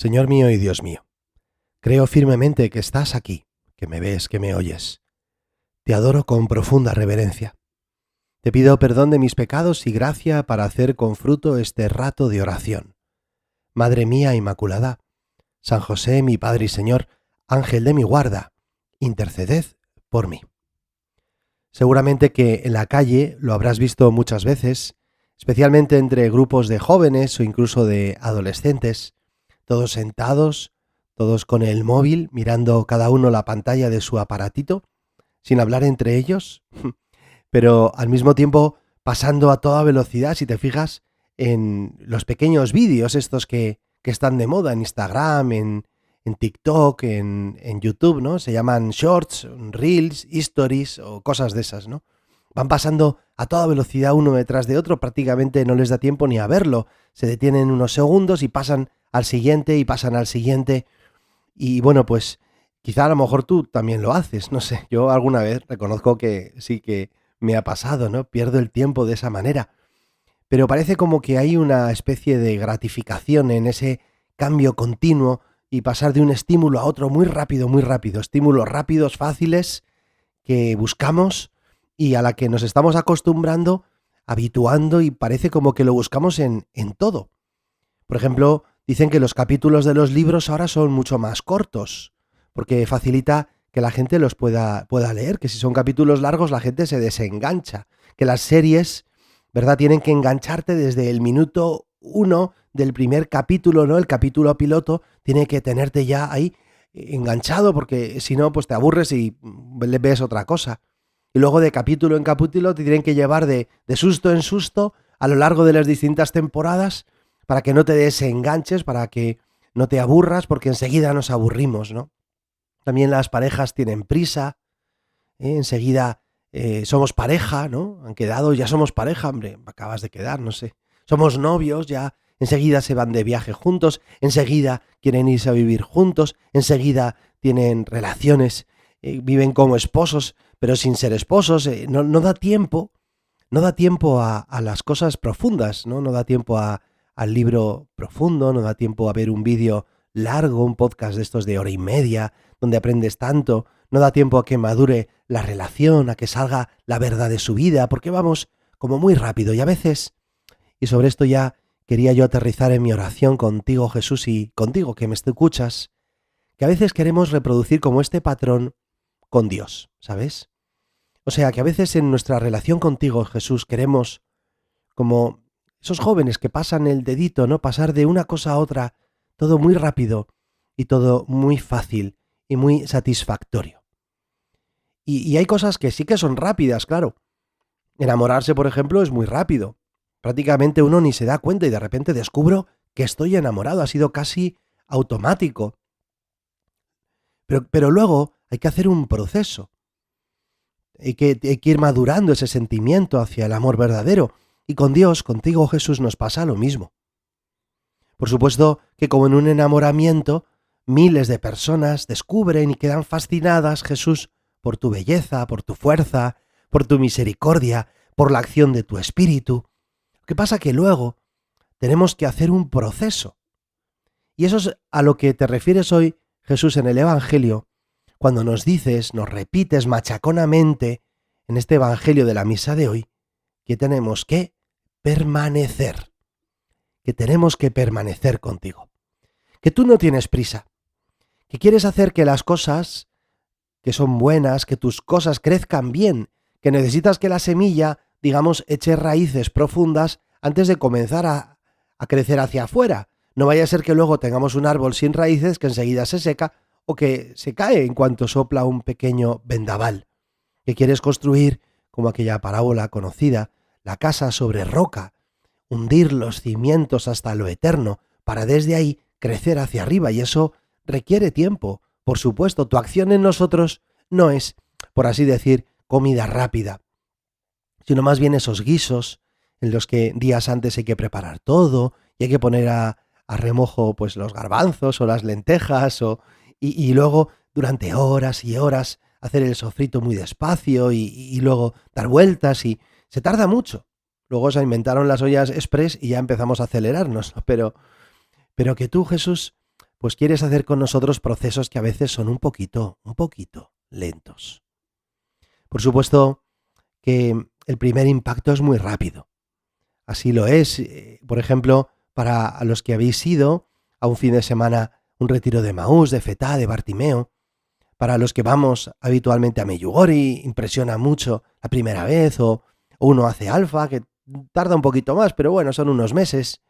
Señor mío y Dios mío, creo firmemente que estás aquí, que me ves, que me oyes. Te adoro con profunda reverencia. Te pido perdón de mis pecados y gracia para hacer con fruto este rato de oración. Madre mía Inmaculada, San José, mi Padre y Señor, Ángel de mi guarda, interceded por mí. Seguramente que en la calle lo habrás visto muchas veces, especialmente entre grupos de jóvenes o incluso de adolescentes, todos sentados, todos con el móvil, mirando cada uno la pantalla de su aparatito, sin hablar entre ellos, pero al mismo tiempo pasando a toda velocidad, si te fijas, en los pequeños vídeos estos que están de moda en Instagram, en TikTok, en YouTube, ¿no? Se llaman shorts, reels, stories o cosas de esas, ¿no? Van pasando a toda velocidad uno detrás de otro, prácticamente no les da tiempo ni a verlo. Se detienen unos segundos y pasan al siguiente y pasan al siguiente. Y bueno, pues quizá a lo mejor tú también lo haces, no sé. Yo alguna vez reconozco que sí que me ha pasado, ¿no? Pierdo el tiempo de esa manera. Pero parece como que hay una especie de gratificación en ese cambio continuo y pasar de un estímulo a otro muy rápido, estímulos rápidos, fáciles, que buscamos y a la que nos estamos acostumbrando, habituando y parece como que lo buscamos en todo. Por ejemplo, dicen que los capítulos de los libros ahora son mucho más cortos, porque facilita que la gente los pueda leer, que si son capítulos largos la gente se desengancha, que las series, ¿verdad? Tienen que engancharte desde el minuto uno del primer capítulo, ¿no? El capítulo piloto tiene que tenerte ya ahí enganchado, porque si no, pues te aburres y ves otra cosa. Y luego de capítulo en capítulo te tienen que llevar de susto en susto a lo largo de las distintas temporadas para que no te desenganches, para que no te aburras, porque enseguida nos aburrimos, ¿no? También las parejas tienen prisa, enseguida somos pareja, ¿no? Han quedado, ya somos pareja, hombre, acabas de quedar, no sé. Somos novios, ya enseguida se van de viaje juntos, enseguida quieren irse a vivir juntos, enseguida tienen relaciones, viven como esposos, pero sin ser esposos, no da tiempo, no da tiempo a las cosas profundas, ¿no? No da tiempo al libro profundo, no da tiempo a ver un vídeo largo, un podcast de estos de hora y media, donde aprendes tanto, no da tiempo a que madure la relación, a que salga la verdad de su vida, porque vamos como muy rápido y a veces, y sobre esto ya quería yo aterrizar en mi oración contigo, Jesús, y contigo que me escuchas, que a veces queremos reproducir como este patrón con Dios, ¿sabes? O sea, que a veces en nuestra relación contigo, Jesús, queremos, como esos jóvenes que pasan el dedito, ¿no? Pasar de una cosa a otra, todo muy rápido y todo muy fácil y muy satisfactorio. Y hay cosas que sí que son rápidas, claro. Enamorarse, por ejemplo, es muy rápido. Prácticamente uno ni se da cuenta y de repente descubro que estoy enamorado. Ha sido casi automático. Pero luego hay que hacer un proceso. Hay que ir madurando ese sentimiento hacia el amor verdadero. Y con Dios, contigo Jesús, nos pasa lo mismo. Por supuesto que como en un enamoramiento, miles de personas descubren y quedan fascinadas, Jesús, por tu belleza, por tu fuerza, por tu misericordia, por la acción de tu espíritu. Lo que pasa que luego tenemos que hacer un proceso. Y eso es a lo que te refieres hoy, Jesús, en el Evangelio, cuando nos dices, nos repites machaconamente en este Evangelio de la misa de hoy, que tenemos que permanecer, que tenemos que permanecer contigo, que tú no tienes prisa, que quieres hacer que las cosas que son buenas, que tus cosas crezcan bien, que necesitas que la semilla, digamos, eche raíces profundas antes de comenzar a crecer hacia afuera. No vaya a ser que luego tengamos un árbol sin raíces que enseguida se seca o que se cae en cuanto sopla un pequeño vendaval. Que quieres construir, como aquella parábola conocida, la casa sobre roca, hundir los cimientos hasta lo eterno, para desde ahí crecer hacia arriba, y eso requiere tiempo. Por supuesto, tu acción en nosotros no es, por así decir, comida rápida, sino más bien esos guisos en los que días antes hay que preparar todo y hay que poner a remojo pues los garbanzos o las lentejas y luego durante horas y horas hacer el sofrito muy despacio y luego dar vueltas y se tarda mucho. Luego se inventaron las ollas express y ya empezamos a acelerarnos, ¿no? Pero que tú, Jesús, pues quieres hacer con nosotros procesos que a veces son un poquito lentos. Por supuesto que el primer impacto es muy rápido. Así lo es, por ejemplo, para los que habéis ido a un fin de semana, un retiro de Maús, de Fetá, de Bartimeo, para los que vamos habitualmente a Medjugorje, impresiona mucho la primera vez, o uno hace alfa, que tarda un poquito más, pero bueno, son unos meses,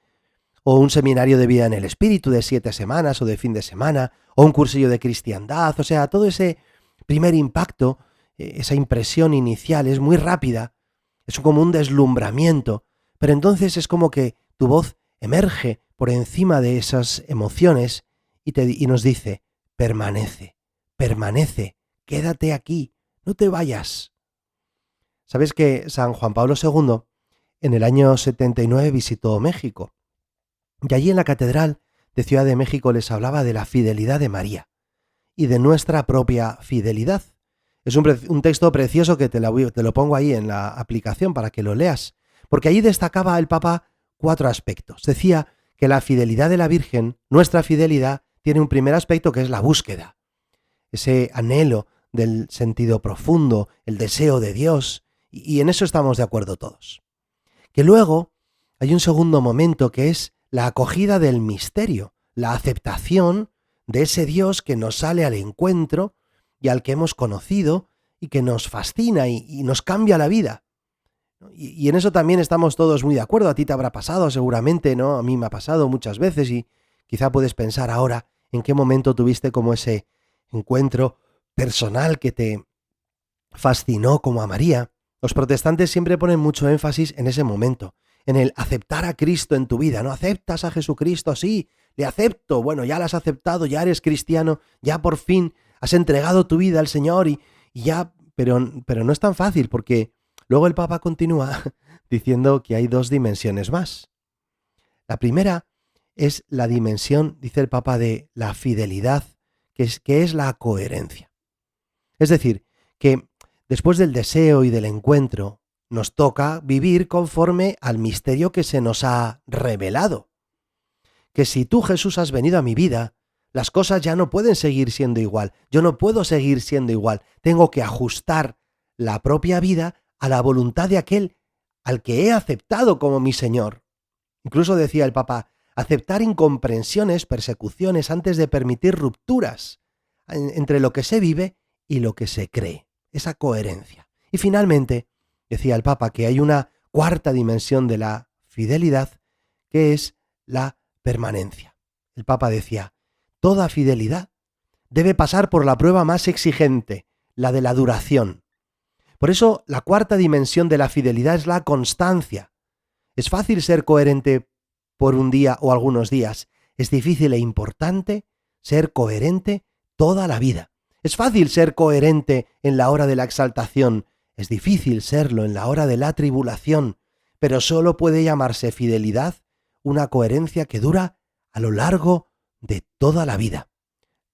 o un seminario de vida en el espíritu de 7 semanas o de fin de semana, o un cursillo de cristiandad, o sea, todo ese primer impacto, esa impresión inicial es muy rápida, es como un deslumbramiento, pero entonces es como que tu voz emerge por encima de esas emociones y nos dice, permanece, permanece, quédate aquí, no te vayas. ¿Sabes que San Juan Pablo II en el año 79 visitó México? Y allí en la Catedral de Ciudad de México les hablaba de la fidelidad de María y de nuestra propia fidelidad. Es un texto precioso que te lo pongo ahí en la aplicación para que lo leas, porque allí destacaba el Papa 4 aspectos. Decía que la fidelidad de la Virgen, nuestra fidelidad, tiene un primer aspecto que es la búsqueda, ese anhelo del sentido profundo, el deseo de Dios, y en eso estamos de acuerdo todos. Que luego hay un segundo momento que es la acogida del misterio, la aceptación de ese Dios que nos sale al encuentro y al que hemos conocido y que nos fascina y nos cambia la vida. Y en eso también estamos todos muy de acuerdo. A ti te habrá pasado seguramente, ¿no? A mí me ha pasado muchas veces y quizá puedes pensar ahora en qué momento tuviste como ese encuentro personal que te fascinó como a María. Los protestantes siempre ponen mucho énfasis en ese momento, en el aceptar a Cristo en tu vida, ¿no? ¿Aceptas a Jesucristo? Sí, le acepto. Bueno, ya lo has aceptado, ya eres cristiano, ya por fin has entregado tu vida al Señor y ya, pero no es tan fácil porque luego el Papa continúa diciendo que hay 2 dimensiones más. La primera es la dimensión, dice el Papa, de la fidelidad, que es la coherencia. Es decir, que después del deseo y del encuentro, nos toca vivir conforme al misterio que se nos ha revelado. Que si tú, Jesús, has venido a mi vida, las cosas ya no pueden seguir siendo igual. Yo no puedo seguir siendo igual. Tengo que ajustar la propia vida a la voluntad de aquel al que he aceptado como mi Señor. Incluso decía el Papa, aceptar incomprensiones, persecuciones, antes de permitir rupturas entre lo que se vive y lo que se cree. Esa coherencia. Y finalmente, decía el Papa que hay una 4ª dimensión de la fidelidad, que es la permanencia. El Papa decía, toda fidelidad debe pasar por la prueba más exigente, la de la duración. Por eso, la 4ª dimensión de la fidelidad es la constancia. Es fácil ser coherente por un día o algunos días. Es difícil e importante ser coherente toda la vida. Es fácil ser coherente en la hora de la exaltación. Es difícil serlo en la hora de la tribulación. Pero solo puede llamarse fidelidad una coherencia que dura a lo largo de toda la vida.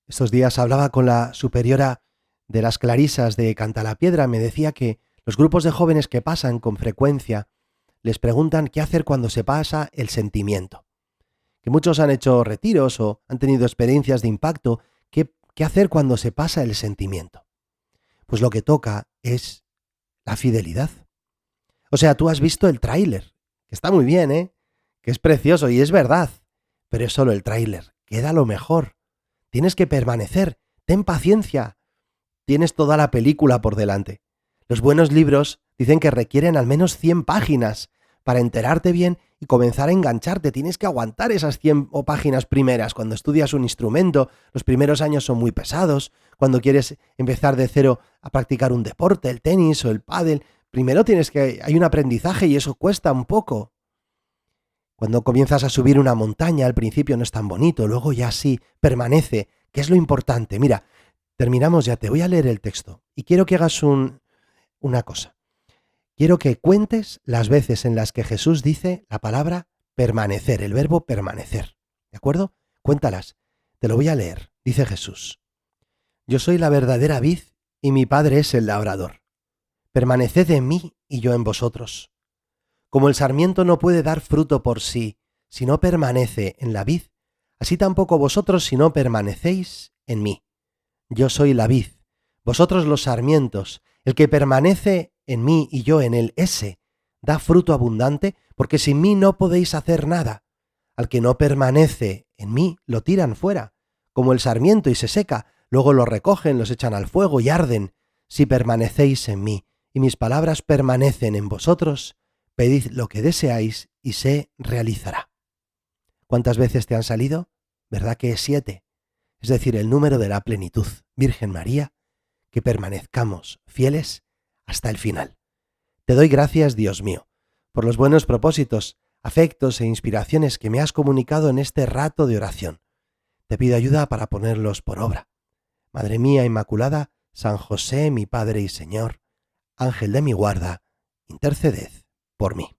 Estos días hablaba con la superiora de las Clarisas de Cantalapiedra. Me decía que los grupos de jóvenes que pasan con frecuencia les preguntan qué hacer cuando se pasa el sentimiento. Que muchos han hecho retiros o han tenido experiencias de impacto. ¿Qué hacer cuando se pasa el sentimiento? Pues lo que toca es la fidelidad. O sea, tú has visto el tráiler, que está muy bien, que es precioso y es verdad, pero es solo el tráiler. Queda lo mejor. Tienes que permanecer. Ten paciencia. Tienes toda la película por delante. Los buenos libros dicen que requieren al menos 100 páginas para enterarte bien y comenzar a engancharte. Tienes que aguantar esas 100 páginas primeras. Cuando estudias un instrumento, los primeros años son muy pesados. Cuando quieres empezar de cero a practicar un deporte, el tenis o el pádel, primero hay un aprendizaje y eso cuesta un poco. Cuando comienzas a subir una montaña, al principio no es tan bonito, luego ya sí, permanece, que es lo importante. Mira, terminamos ya, te voy a leer el texto y quiero que hagas una cosa. Quiero que cuentes las veces en las que Jesús dice la palabra permanecer, el verbo permanecer. ¿De acuerdo? Cuéntalas. Te lo voy a leer. Dice Jesús: Yo soy la verdadera vid y mi Padre es el labrador. Permaneced en mí y yo en vosotros. Como el sarmiento no puede dar fruto por sí si no permanece en la vid, así tampoco vosotros si no permanecéis en mí. Yo soy la vid, vosotros los sarmientos. El que permanece en mí y yo en él, ese da fruto abundante, porque sin mí no podéis hacer nada. Al que no permanece en mí, lo tiran fuera, como el sarmiento, y se seca. Luego lo recogen, los echan al fuego y arden. Si permanecéis en mí, y mis palabras permanecen en vosotros, pedid lo que deseáis y se realizará. ¿Cuántas veces te han salido? ¿Verdad que es 7? Es decir, el número de la plenitud. Virgen María, que permanezcamos fieles hasta el final. Te doy gracias, Dios mío, por los buenos propósitos, afectos e inspiraciones que me has comunicado en este rato de oración. Te pido ayuda para ponerlos por obra. Madre mía Inmaculada, San José, mi Padre y Señor, Ángel de mi guarda, interceded por mí.